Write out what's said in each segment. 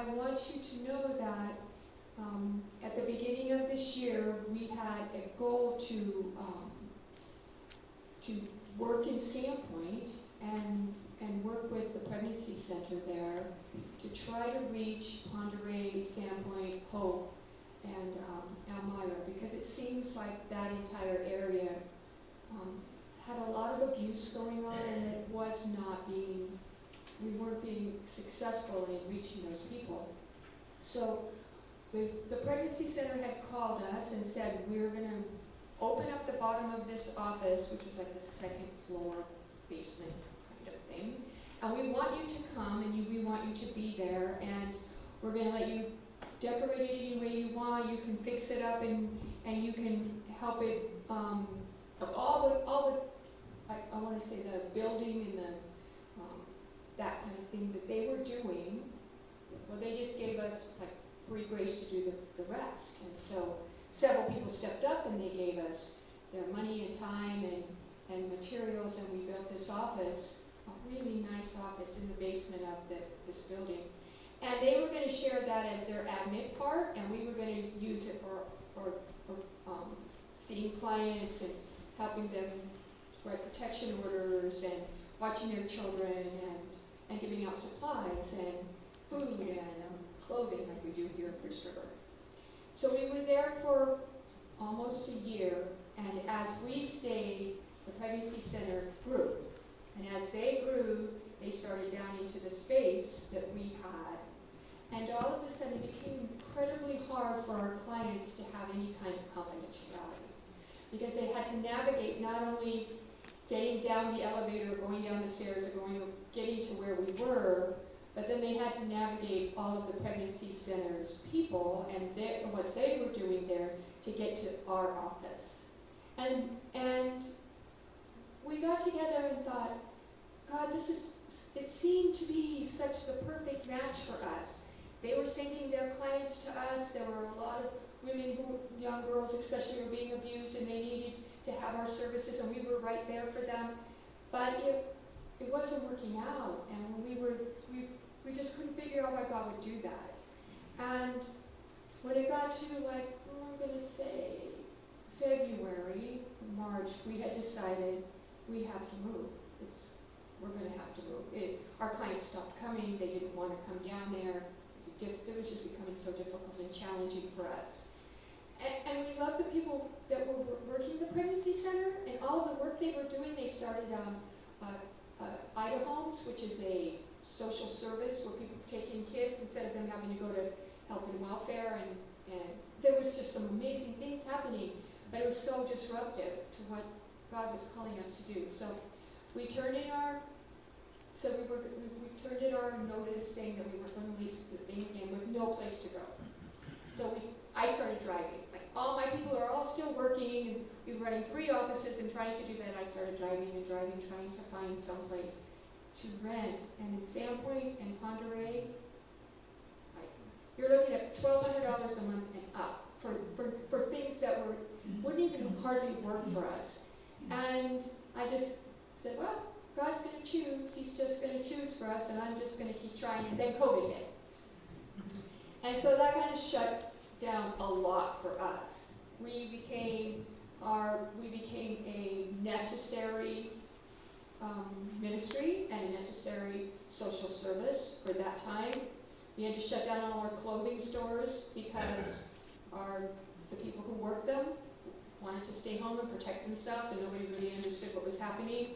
want you to know that at the beginning of this year, we had a goal to work in Sandpoint and work with the pregnancy center there to try to reach Ponderay, Sandpoint, Hope, and Elmira, because it seems like that entire area had a lot of abuse going on, and it was not being, we weren't being successful in reaching those people. So the pregnancy center had called us and said, we're going to open up the bottom of this office, which was like the second floor basement kind of thing, and we want you to come, and we want you to be there, and we're going to let you decorate it any way you want. You can fix it up, and you can help it. All the I want to say the building and the that kind of thing that they were doing. Well, they just gave us like free grace to do the rest, and so several people stepped up and they gave us their money and time and materials, and we built this office, a really nice office in the basement of this building. And they were going to share that as their admit part, and we were going to use it for seeing clients and helping them write protection orders and watching their children and giving out supplies and food and clothing like we do here at Priest River. So we were there for almost a year, and as we stayed, the pregnancy center grew. And as they grew, they started down into the space that we had. And all of a sudden, it became incredibly hard for our clients to have any kind of confidentiality, because they had to navigate not only getting down the elevator, going down the stairs, or getting to where we were, but then they had to navigate all of the pregnancy center's people and what they were doing there to get to our office. And we got together and thought, God, it seemed to be such the perfect match for us. They were sending their clients to us. There were a lot of women, young girls especially, were being abused, and they needed to have our services, and we were right there for them. But it wasn't working out, and we just couldn't figure out why God would do that. And when it got to I'm going to say February, March, we had decided we have to move. We're going to have to move. Our clients stopped coming. They didn't want to come down there. It was just becoming so difficult and challenging for us. And we loved the people that were working the pregnancy center, and all the work they were doing. They started Ida Homes, which is a social service where people take in kids instead of them having to go to health and welfare, and there was just some amazing things happening, but it was so disruptive to what God was calling us to do. So we turned in our notice saying that we were going to lease the thing again with no place to go. So I started driving. All my people are all still working, and we were running 3 offices and trying to do that. I started driving, trying to find some place to rent. And in Sandpoint and Ponderay, you're looking at $1,200 a month and up for things that wouldn't even hardly work for us. And I just said, well, God's going to choose. He's just going to choose for us, and I'm just going to keep trying. And then COVID hit. And so that kind of shut down a lot for us. We became a necessary ministry and a necessary social service for that time. We had to shut down all our clothing stores because the people who worked them wanted to stay home and protect themselves, and nobody really understood what was happening.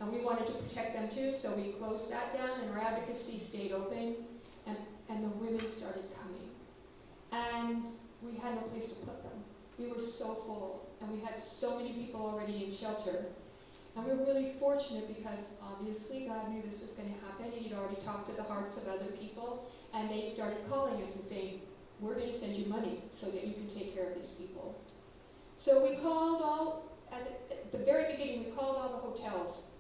And we wanted to protect them too, so we closed that down, and our advocacy stayed open, and the women started coming. And we had no place to put them. We were so full, and we had so many people already in shelter. And we were really fortunate because obviously God knew this was going to happen, and He'd already talked to the hearts of other people, and they started calling us and saying, we're going to send you money so that you can take care of these people. So we called at the very beginning, we called all the hotels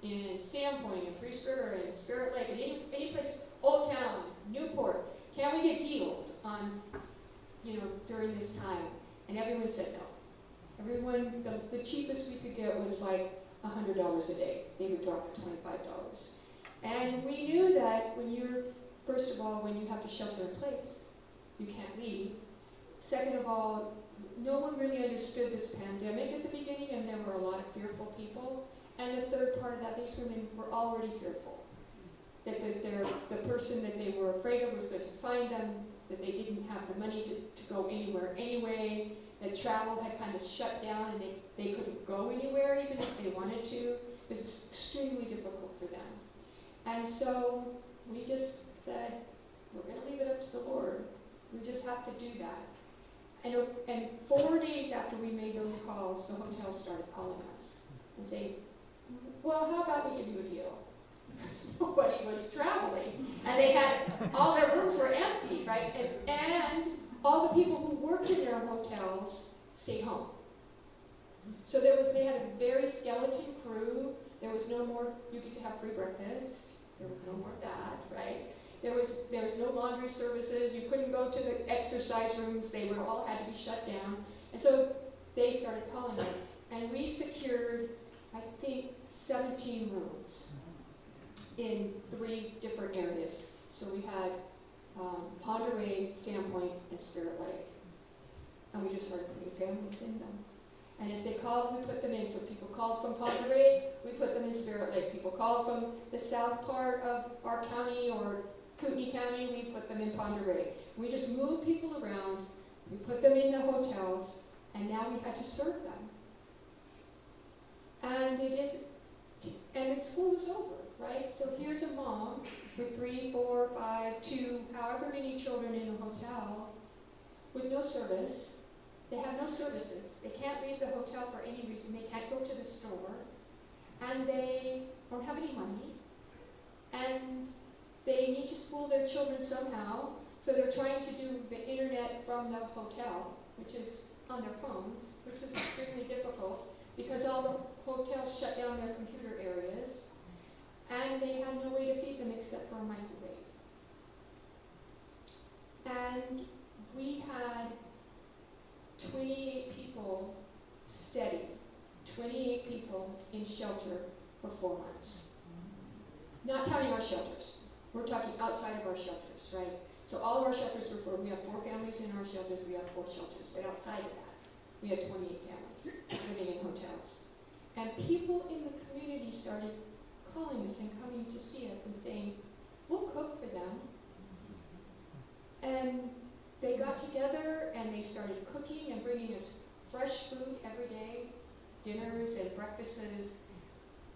in Sandpoint and Priest River and Spirit Lake and any place, Old Town, Newport. Can we get deals on, during this time? And everyone said no. Everyone, the cheapest we could get was like $100 a day. They would drop to $25. And we knew that when you're first of all, when you have to shelter in place, you can't leave. Second of all, no one really understood this pandemic at the beginning, and there were a lot of fearful people. And the third part of that, these women were already fearful. That the person that they were afraid of was going to find them, that they didn't have the money to go anywhere anyway, that travel had kind of shut down and they couldn't go anywhere even if they wanted to. It was extremely difficult for them. And so we just said, we're going to leave it up to the Lord. We just have to do that. And 4 days after we made those calls, the hotel started calling us and saying, well, how about we give you a deal? Because nobody was traveling. And they had, all their rooms were empty, right? And all the people who worked in their hotels stayed home. So they had a very skeleton crew. There was no more, you get to have free breakfast. There was no more of that, right? There was no laundry services. You couldn't go to the exercise rooms. They were all had to be shut down. And so they started calling us. And we secured, I think, 17 rooms in 3 different areas. So we had Ponderay, Sandpoint, and Spirit Lake. And we just started putting families in them. And as they called, we put them in. So people called from Ponderay, we put them in Spirit Lake. People called from the south part of our county or Kootenai County, we put them in Ponderay. We just moved people around, we put them in the hotels, and now we had to serve them. And the school was over, right? So here's a mom with 3, 4, 5, 2, however many children in a hotel with no service. They have no services. They can't leave the hotel for any reason. They can't go to the store. And they don't have any money. And they need to school their children somehow. So they're trying to do the internet from the hotel, which is on their phones, which was extremely difficult because all the hotels shut down their computer areas. And they had no way to feed them except for a microwave. And we had 28 people steady, 28 people in shelter for 4 months. Not counting our shelters. We're talking outside of our shelters, right? So all of our shelters were full. We have 4 families in our shelters. We have 4 shelters. But outside of that, we had 28 families living in hotels. And people in the community started calling us and coming to see us and saying, we'll cook for them. And they got together and they started cooking and bringing us fresh food every day, dinners and breakfasts.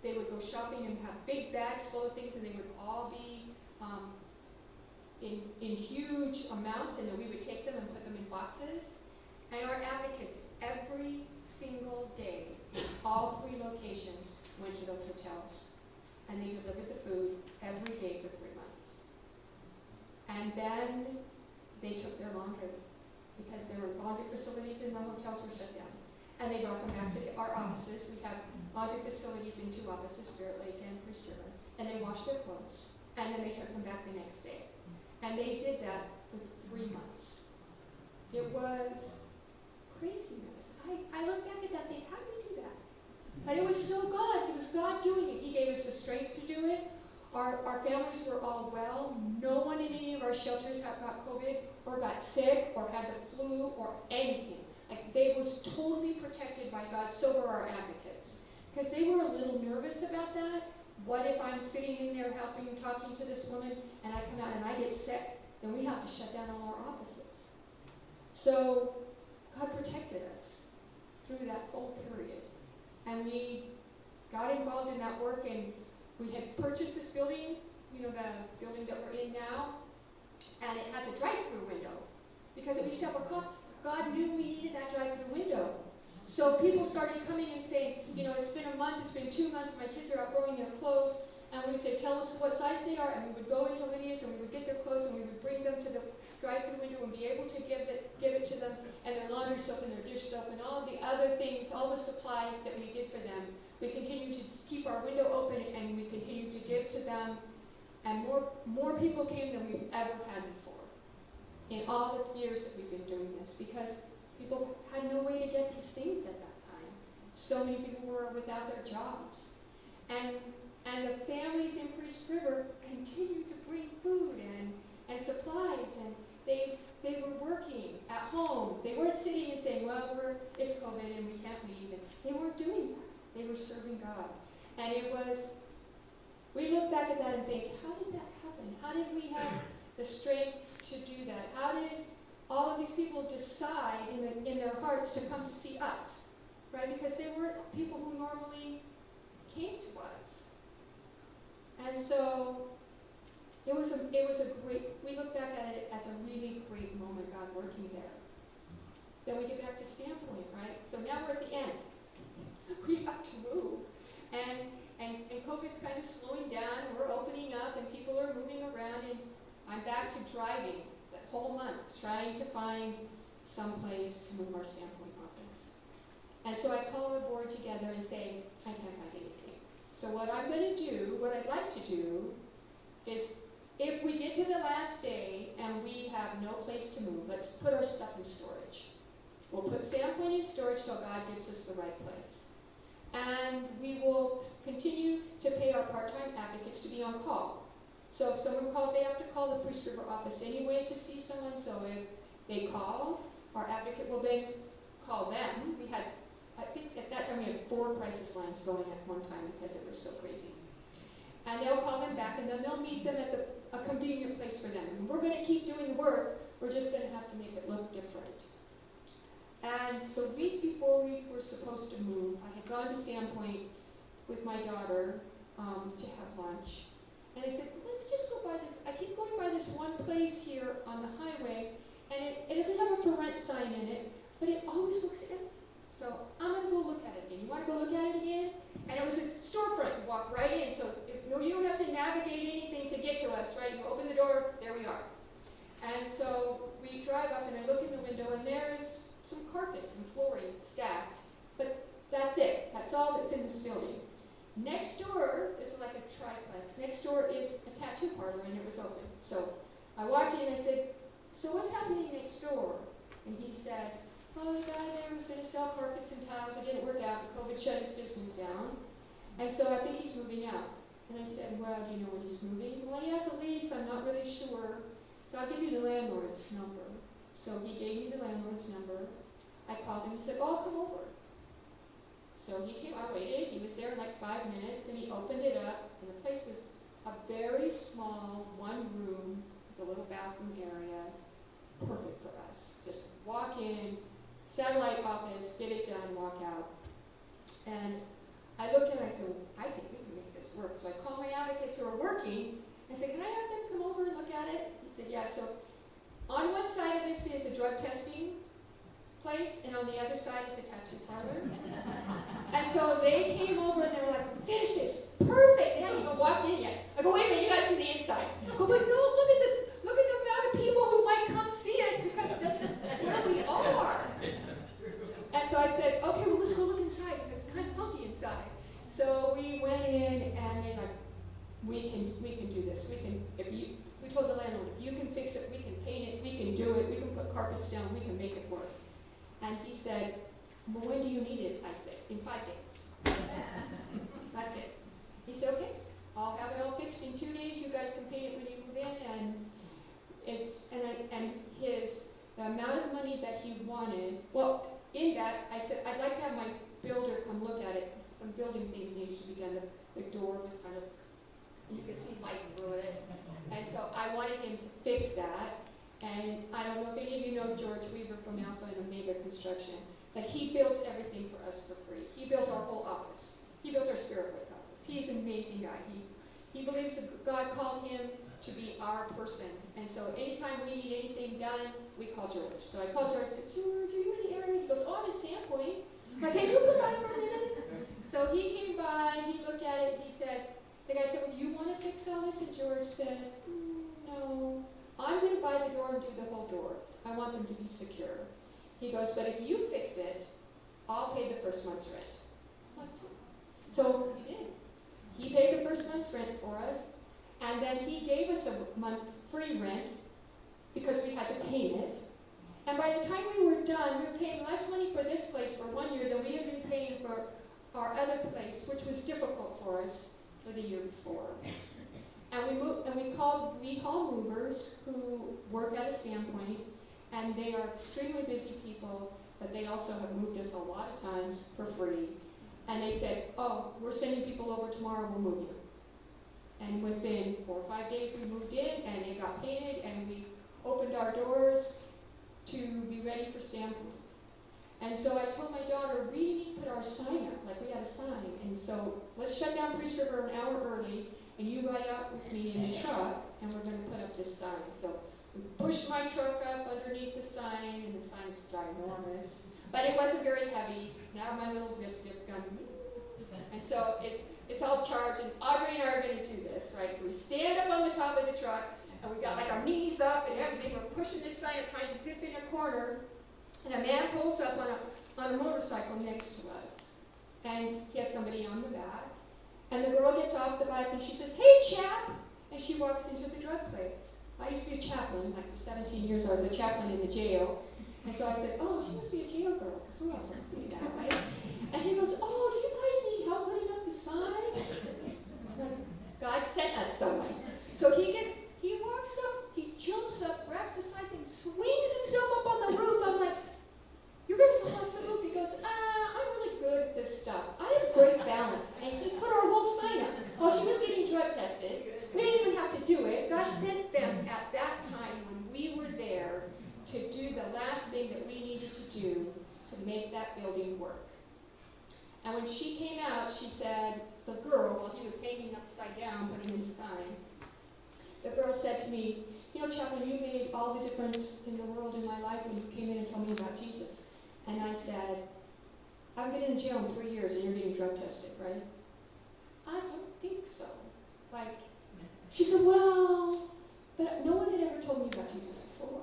They would go shopping and have big bags full of things, and they would all be in huge amounts, and then we would take them and put them in boxes. And our advocates every single day in all 3 locations went to those hotels, and they delivered the food every day for 3 months. And then they took their laundry because there were laundry facilities in the hotels were shut down. And they brought them back to our offices. We have laundry facilities in 2 offices, Spirit Lake and Priest River. And they washed their clothes. And then they took them back the next day. And they did that for 3 months. It was craziness. I look back at that and think, how did we do that? And it was so God. It was God doing it. He gave us the strength to do it. Our families were all well. No one in any of our shelters got COVID or got sick or had the flu or anything. Like, they were totally protected by God. So were our advocates. Because they were a little nervous about that. What if I'm sitting in there helping, talking to this woman, and I come out and I get sick? Then we have to shut down all our offices. So God protected us through that whole period. And we got involved in that work, and we had purchased this building, the building that we're in now, and it has a drive-through window. Because we used to have a cop. God knew we needed that drive-through window. So people started coming and saying, it's been a month, it's been 2 months, my kids are outgrowing their clothes, and we would say, tell us what size they are, and we would go into Lydia's and we would get their clothes and we would bring them to the drive-through window and be able to give it to them, and their laundry soap and their dish soap and all of the other things, all the supplies that we did for them. We continued to keep our window open, and we continued to give to them, and more people came than we've ever had before in all the years that we've been doing this, because people had no way to get these things at that time. So many people were without their jobs. And And the families in Priest River continued to bring food and supplies, and they were working at home. They weren't sitting and saying, well, it's COVID and we can't leave. And they weren't doing that. They were serving God. And we look back at that and think, how did that happen? How did we have the strength to do that? How did all of these people decide in their hearts to come to see us? Right? Because they weren't people who normally came to us. And so it was a great, we look back at it as a really great moment, God working there. Then we get back to Sandpoint, right? So now we're at the end. We have to move. And COVID's kind of slowing down, we're opening up, and people are moving around, and I'm back to driving that whole month, trying to find some place to move our Sandpoint office. And so I call our board together and say, I can't find anything. So what I'm going to do, what I'd like to do, is if we get to the last day and we have no place to move, let's put our stuff in storage. We'll put Sandpoint in storage till God gives us the right place. And we will continue to pay our part-time advocates to be on call. So if someone called, they have to call the Priest River office anyway to see someone. So if they call, our advocate will then call them. We had, I think at that time we had 4 crisis lines going at one time because it was so crazy. And they'll call them back, and then they'll meet them at a convenient place for them. And we're going to keep doing work. We're just going to have to make it look different. And the week before we were supposed to move, I had gone to Sandpoint with my daughter to have lunch. And I said, let's just go by this. I keep going by this one place here on the highway, and it doesn't have a for rent sign in it, but it always looks empty. So I'm going to go look at it again. You want to go look at it again? And it was a storefront. You walk right in, so you don't have to navigate anything to get to us, right? You open the door, there we are. And so we drive up, and I look in the window, and there's some carpets and flooring stacked, but that's it. That's all that's in this building. Next door is like a triplex. Next door is a tattoo parlor, and it was open. So I walked in and I said, so what's happening next door? And he said, oh, the guy there was going to sell carpets and tiles. It didn't work out. COVID shut his business down. And so I think he's moving out. And I said, well, do you know when he's moving? Well, he has a lease. I'm not really sure. So I'll give you the landlord's number. So he gave me the landlord's number. I called him and said, oh, come over. So he came, I waited. He was there in like 5 minutes, and he opened it up, and the place was a very small, one room, with a little bathroom area, perfect for us. Just walk in, satellite office, get it done, walk out. And I looked at it and I said, well, I think we can make this work. So I called my advocates who are working. I said, can I have them come over and look at it? He said, yeah. So on one side of this is a drug testing place, and on the other side is a tattoo parlor. And so they came over and they were like, this is perfect. They hadn't even walked in yet. I go, wait a minute, you guys see the inside. I go, but no, look at the amount of people who might come see us because that's where we are. And so I said, okay, well, let's go look inside because it's kind of funky inside. So we went in, and they're like, we can do this. We told the landlord, if you can fix it, we can paint it, we can do it, we can put carpets down, we can make it work. And he said, well, when do you need it? I said, in 5 days. That's it. He said, okay, I'll have it all fixed in 2 days. You guys can paint it when you move in. And the amount of money that he wanted, well, in that, I said, I'd like to have my builder come look at it. Some building things needed to be done. The door was kind of, you could see light through it. And so I wanted him to fix that. And I don't know if any of you know George Weaver from Alpha and Omega Construction, but he built everything for us for free. He built our whole office. He built our Spirit Lake office. He's an amazing guy. He believes that God called him to be our person. And so anytime we need anything done, we call George. So I called George and said, George, are you in the area? He goes, oh, I'm in Sandpoint. I'm like, hey, you come by for a minute? So he came by, he looked at it, and he said, the guy said, well, do you want to fix all this? And George said, no. I'm going to buy the door and do the whole doors. I want them to be secure. He goes, but if you fix it, I'll pay the first month's rent. I'm like, so he did. He paid the first month's rent for us, and then he gave us a month free rent because we had to paint it. And by the time we were done, we were paying less money for this place for 1 year than we had been paying for our other place, which was difficult for us or the year before. And we call movers who work at a Sandpoint, and they are extremely busy people, but they also have moved us a lot of times for free. And they said, oh, we're sending people over tomorrow, we'll move you. And within 4 or 5 days we moved in, and it got painted, and we opened our doors to be ready for Sandpoint. And so I told my daughter, we need to put our sign up, like we had a sign. And so let's shut down Priest River an hour early, and you ride out with me in the truck, and we're going to put up this sign. So we pushed my truck up underneath the sign, and the sign is ginormous. But it wasn't very heavy. Now my little zip gun. And so it's all charged, and Audrey and I are going to do this, right? So we stand up on the top of the truck, and we got like our knees up and everything. We're pushing this sign up, trying to zip in a corner, and a man pulls up on a motorcycle next to us. And he has somebody on the back. And the girl gets off the bike, and she says, hey, chap! And she walks into the drug place. I used to be a chaplain. Like for 17 years, I was a chaplain in the jail. And so I said, oh, she must be a jail girl, because who else would be that, right? And he goes, oh, do you guys need help putting up the sign? God sent us someone. So he walks up, he jumps up, grabs the sign thing, swings himself up on the roof. I'm like, you're going to fall off the roof. He goes, I'm really good at this stuff. I have great balance. And he put our whole sign up. While she was getting drug tested, we didn't even have to do it. God sent them at that time when we were there to do the last thing that we needed to do to make that building work. And when she came out, she said, the girl, while he was hanging upside down, putting in the sign, the girl said to me, you know, Chaplain, you made all the difference in the world in my life when you came in and told me about Jesus. And I said, I've been in jail in 3 years and you're getting drug tested, right? I don't think so. Like, she said, well, but no one had ever told me about Jesus before.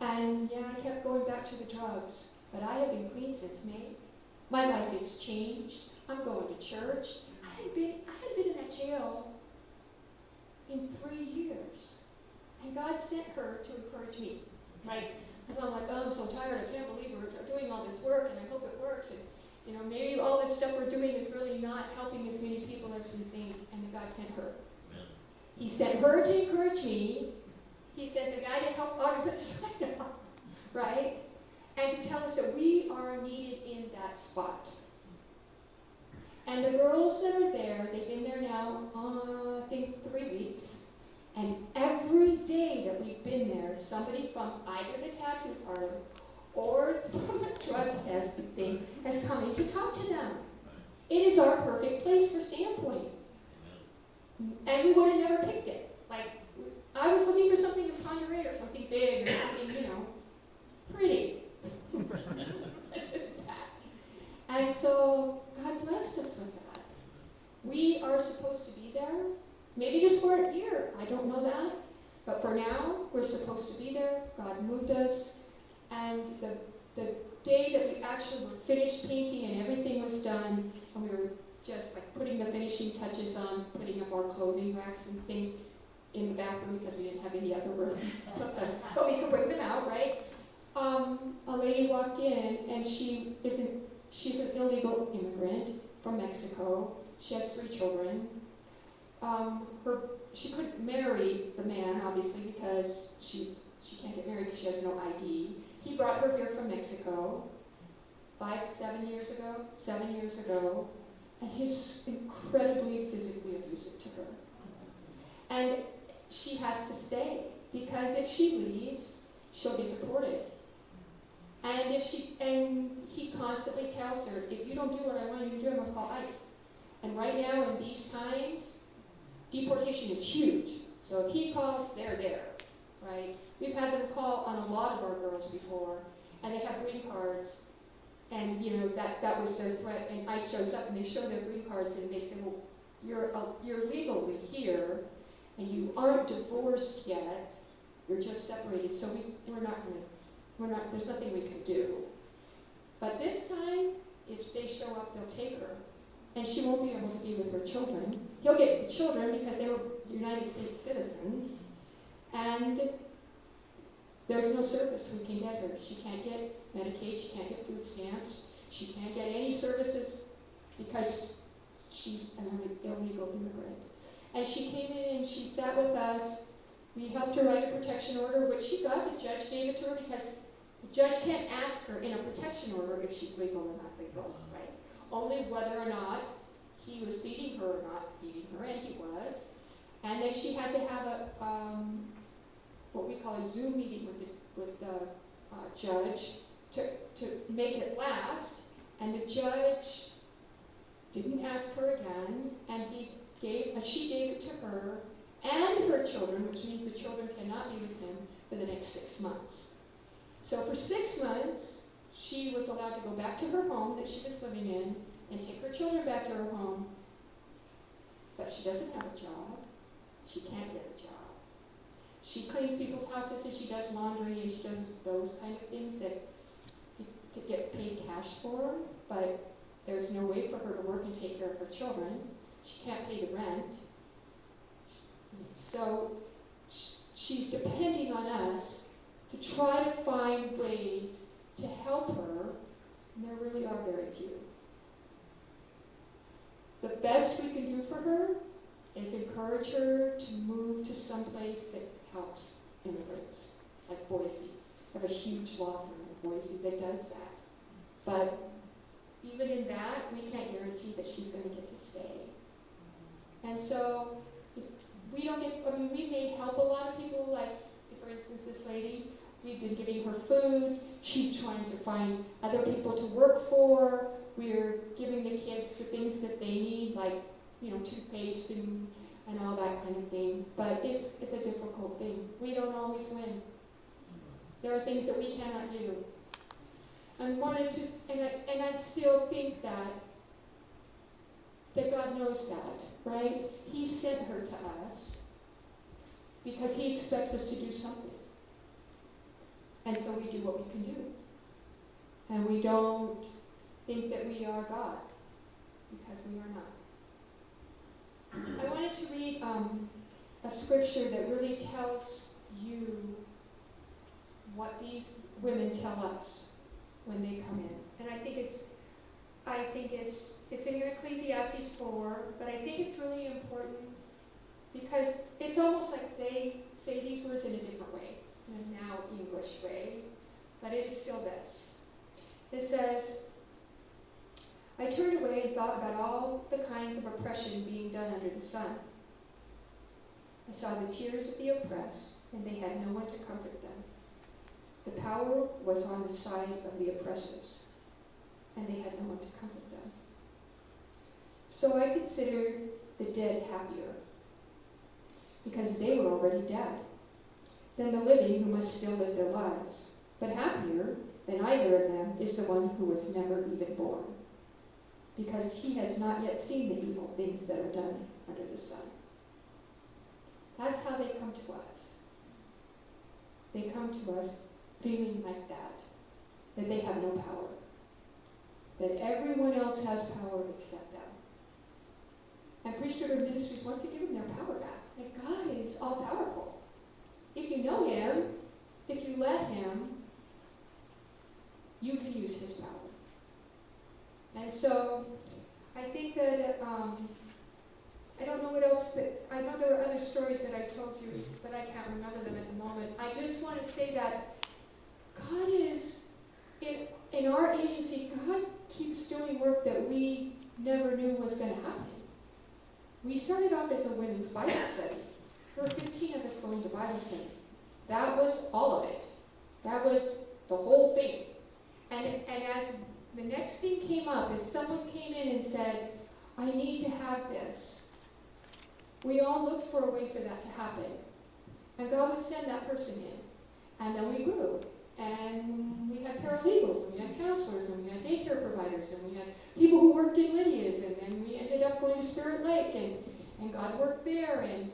And yeah, I kept going back to the drugs, but I have been clean since May. My life has changed. I'm going to church. I had been in that jail in 3 years. And God sent her to encourage me, right? Because I'm like, oh, I'm so tired. I can't believe we're doing all this work, and I hope it works. And, you know, maybe all this stuff we're doing is really not helping as many people as we think. And God sent her. Amen. He sent her to encourage me. He sent the guy to help Audrey put the sign up, right? And to tell us that we are needed in that spot. And the girls that are there, they've been there now, I think 3 weeks. And every day that we've been there, somebody from either the tattoo parlor or from a drug testing thing has come in to talk to them. It is our perfect place for Sandpoint. And we would have never picked it. Like, I was looking for something in Ponderay or something big or something, you know, pretty. And so God blessed us with that. We are supposed to be there, maybe just for a year. I don't know that. But for now, we're supposed to be there. God moved us. And the day that we actually were finished painting and everything was done, and we were just like putting the finishing touches on, putting up our clothing racks and things in the bathroom because we didn't have any other room. But we could bring them out, right? A lady walked in, and she's an illegal immigrant from Mexico. She has 3 children. She couldn't marry the man, obviously, because she can't get married because she has no ID. He brought her here from Mexico 7 years ago, and he's incredibly physically abusive to her. And she has to stay, because if she leaves, she'll get deported. And he constantly tells her, if you don't do what I want you to do, I'm going to call ICE. And right now, in these times, deportation is huge. So if he calls, they're there, right? We've had them call on a lot of our girls before, and they have green cards, and you know that was their threat. And ICE shows up, and they show their green cards, and they say, well, you're legally here, and you aren't divorced yet. You're just separated, so there's nothing we can do. But this time, if they show up, they'll take her. And she won't be able to be with her children. He'll get the children because they were United States citizens. And there's no service we can get her. She can't get Medicaid, she can't get food stamps, she can't get any services because she's an illegal immigrant. And she came in and she sat with us. We helped her write a protection order, which she got. The judge gave it to her because the judge can't ask her in a protection order if she's legal or not legal, right? Only whether or not he was beating her or not beating her, and he was. And then she had to have a what we call a Zoom meeting with the judge to make it last. And the judge didn't ask her again, and she gave it to her and her children, which means the children cannot be with him for the next 6 months. So for 6 months, she was allowed to go back to her home that she was living in and take her children back to her home, but she doesn't have a job. She can't get a job. She cleans people's houses and she does laundry and she does those kind of things that to get paid cash for, but there's no way for her to work and take care of her children. She can't pay the rent. So she's depending on us to try to find ways to help her, and there really are very few. The best we can do for her is encourage her to move to some place that helps immigrants, like Boise. I have a huge law firm in Boise that does that. But even in that, we can't guarantee that she's going to get to stay. And so we may help a lot of people, like, for instance, this lady, we've been giving her food. She's trying to find other people to work for. We're giving the kids the things that they need, like, toothpaste and all that kind of thing. But it's a difficult thing. We don't always win. There are things that we cannot do. And I still think that God knows that, right? He sent her to us because he expects us to do something. And so we do what we can do. And we don't think that we are God, because we are not. I wanted to read a scripture that really tells you what these women tell us when they come in. And I think it's in Ecclesiastes 4, but I think it's really important because it's almost like they say these words in a different way, in a now English way, but it's still this. It says, I turned away and thought about all the kinds of oppression being done under the sun. I saw the tears of the oppressed, and they had no one to comfort them. The power was on the side of the oppressors, and they had no one to comfort them. So I considered the dead happier, because they were already dead, than the living who must still live their lives. But happier than either of them is the one who was never even born, because he has not yet seen the evil things that are done under the sun. That's how they come to us. They come to us feeling like that they have no power, that everyone else has power except them. And Priesthood of Ministries wants to give them their power back. That God is all-powerful. If you know him, if you let him, you can use his power. And so I think that, I don't know what else I know there are other stories that I told you, but I can't remember them at the moment. I just want to say that God is, in our agency, God keeps doing work that we never knew was going to happen. We started off as a women's Bible study. There were 15 of us going to Bible study. That was all of it. That was the whole thing. And as the next thing came up, as someone came in and said, I need to have this, we all looked for a way for that to happen. And God would send that person in. And then we grew. And we had paralegals, and we had counselors, and we had daycare providers, and we had people who worked in Lydia's, and then we ended up going to Spirit Lake, and God worked there, and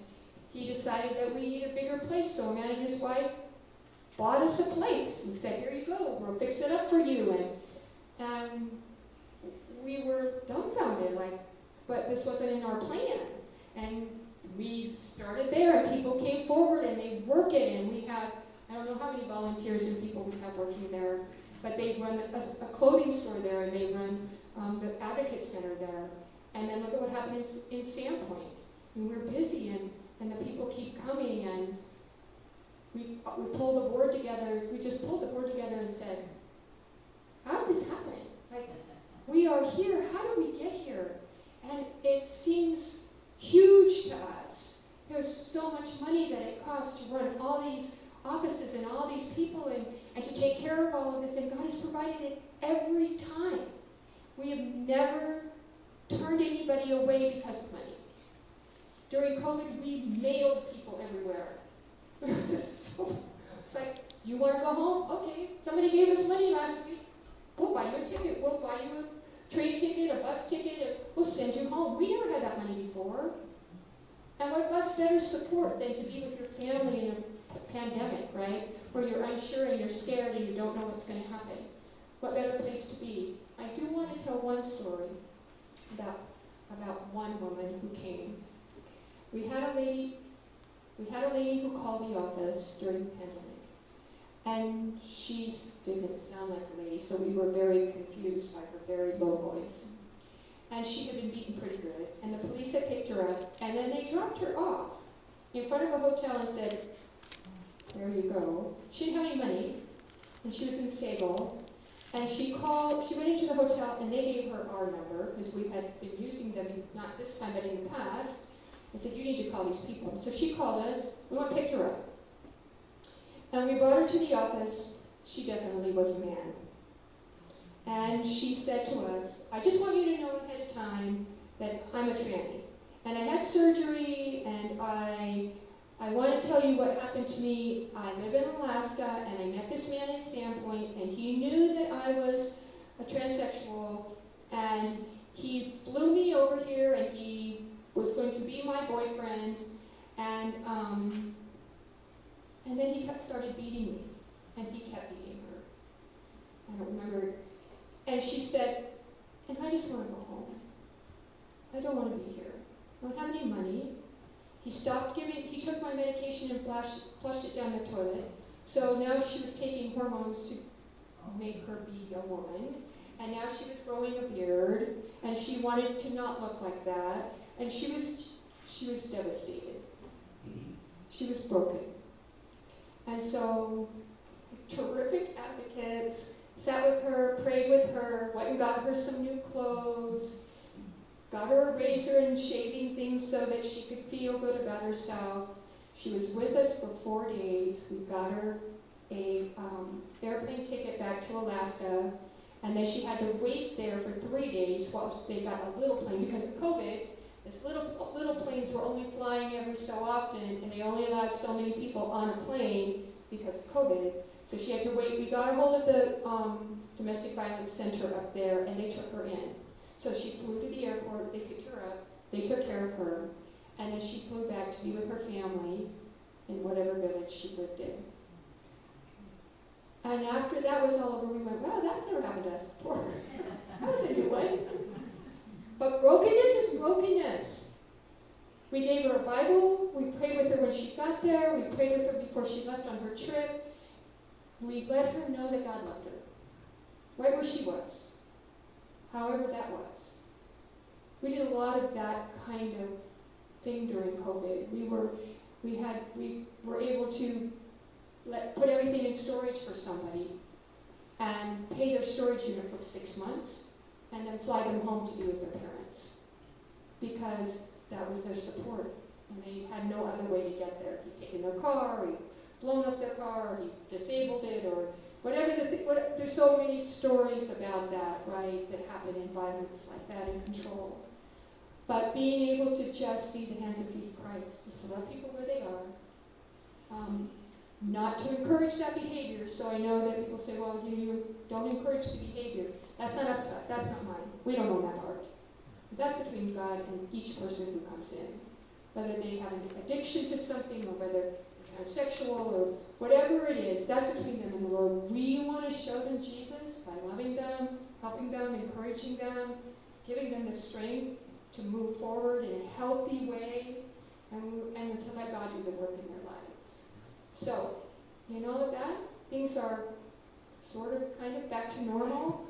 he decided that we need a bigger place, so a man and his wife bought us a place and said, here you go, we'll fix it up for you, and we were dumbfounded, but this wasn't in our plan, and we started there, and people came forward, and they work it, and we have, I don't know how many volunteers and people we have working there, but they run a clothing store there, and they run the Advocate Center there. And then look at what happened in Sandpoint. And we're busy, and the people keep coming, and we pulled the board together. We just pulled the board together and said, how did this happen? Like, we are here. How did we get here? And it seems huge to us. There's so much money that it costs to run all these offices and all these people and to take care of all of this, and God has provided it every time. We have never turned anybody away because of money. During COVID, we mailed people everywhere. It's like, you want to go home? Okay. Somebody gave us money last week. We'll buy you a ticket. We'll buy you a train ticket, a bus ticket. We'll send you home. We never had that money before. And what better support than to be with your family in a pandemic, right? Where you're unsure and you're scared and you don't know what's going to happen. What better place to be? I do want to tell one story about one woman who came. We had a lady who called the office during the pandemic, and she didn't sound like a lady, so we were very confused by her very low voice. And she had been beaten pretty good, and the police had picked her up, and then they dropped her off in front of a hotel and said, there you go. She didn't have any money, and she was in Sable, and she went into the hotel, and they gave her our number, because we had been using them, not this time, but in the past, and said, you need to call these people. So she called us, we went and picked her up. And we brought her to the office. She definitely was a man. And she said to us, I just want you to know ahead of time that I'm a tranny. And I had surgery, and I want to tell you what happened to me. I live in Alaska, and I met this man in Sandpoint, and he knew that I was a transsexual, and he flew me over here, and he was going to be my boyfriend, and then he started beating me, and he kept beating her. I don't remember. And she said, and I just want to go home. I don't want to be here. I don't have any money. He took my medication and flushed it down the toilet. So now she was taking hormones to make her be a woman. And now she was growing a beard, and she wanted to not look like that. And she was devastated. She was broken. And so, terrific advocates sat with her, prayed with her, went and got her some new clothes, got her a razor and shaving things so that she could feel good about herself. She was with us for 4 days. We got her a airplane ticket back to Alaska, and then she had to wait there for 3 days while they got a little plane. Because of COVID, these little planes were only flying every so often, and they only allowed so many people on a plane because of COVID. So she had to wait. We got a hold of the domestic violence center up there, and they took her in. So she flew to the airport, they picked her up, they took care of her, and then she flew back to be with her family in whatever village she lived in. And after that was all over, we went, wow, that's never happened to us before. That was a new one. But brokenness is brokenness. We gave her a Bible, we prayed with her when she got there, we prayed with her before she left on her trip. We let her know that God loved her, right where she was, however that was. We did a lot of that kind of thing during COVID. We were able to put everything in storage for somebody and pay their storage unit for 6 months and then fly them home to be with their parents because that was their support and they had no other way to get there. He'd taken their car, he'd blown up their car, or he disabled it, or whatever. There's so many stories about that, right, that happen in violence like that and control. But being able to just be the hands and feet of Christ, just to love people where they are, not to encourage that behavior. So I know that people say, well, you don't encourage the behavior. That's not up to us. That's not mine. We don't know that part. But that's between God and each person who comes in. Whether they have an addiction to something or whether they're transsexual or whatever it is, that's between them and the Lord. We want to show them Jesus by loving them, helping them, encouraging them, giving them the strength to move forward in a healthy way and to let God do the work in their lives. So, in all of that, things are sort of kind of back to normal.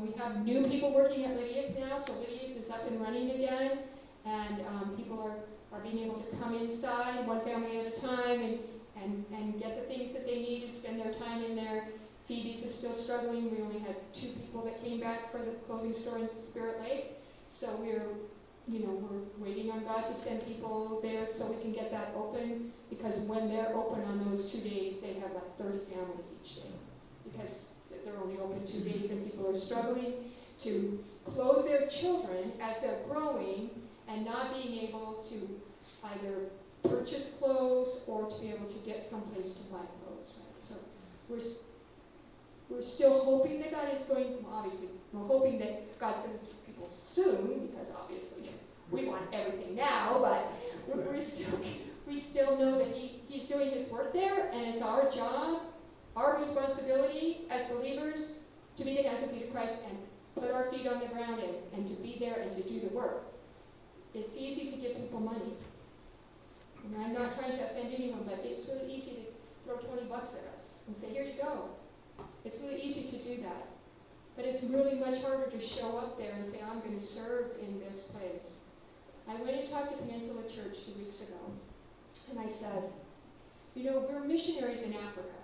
We have new people working at Lydia's now, so Lydia's is up and running again, and people are being able to come inside, one family at a time, and get the things that they need and spend their time in there. Phoebe's is still struggling. We only had 2 people that came back for the clothing store in Spirit Lake. So we're waiting on God to send people there so we can get that open, because when they're open on those 2 days, they have like 30 families each day, because they're only open 2 days and people are struggling to clothe their children as they're growing and not being able to either purchase clothes or to be able to get someplace to buy clothes, right? So we're still hoping that God is going, well, obviously, we're hoping that God sends people soon, because obviously we want everything now, but we still know that He's doing His work there, and it's our job, our responsibility as believers to be the hands and feet of Christ and put our feet on the ground and to be there and to do the work. It's easy to give people money. And I'm not trying to offend anyone, but it's really easy to throw $20 at us and say, here you go. It's really easy to do that. But it's really much harder to show up there and say, I'm going to serve in this place. I went and talked to Peninsula Church 2 weeks ago, and I said, we're missionaries in Africa,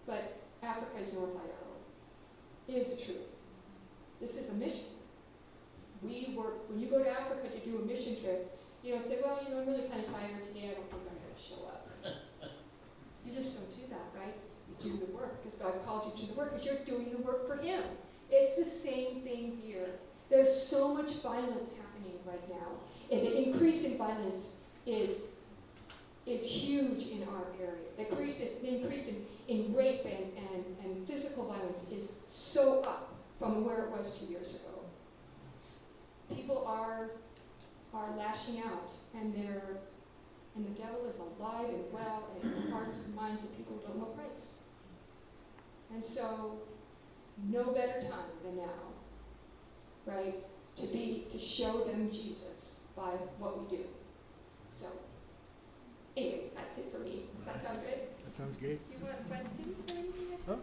but Africa is North Idaho. It is the truth. This is a mission. We work, when you go to Africa to do a mission trip, you don't say, well, I'm really kind of tired today, I don't think I'm going to show up. You just don't do that, right? You do the work, because God called you to the work, because you're doing the work for Him. It's the same thing here. There's so much violence happening right now. And the increase in violence is huge in our area. The increase in rape and physical violence is so up from where it was 2 years ago. People are lashing out, and the devil is alive and well in the hearts and minds of people who don't know Christ. And so, no better time than now, right, to show them Jesus by what we do. So, anyway, that's it for me. Does that sound good? That sounds great. Do you want questions or anything? Huh?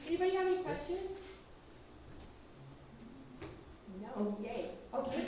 Anybody have any questions? No, yay. Okay.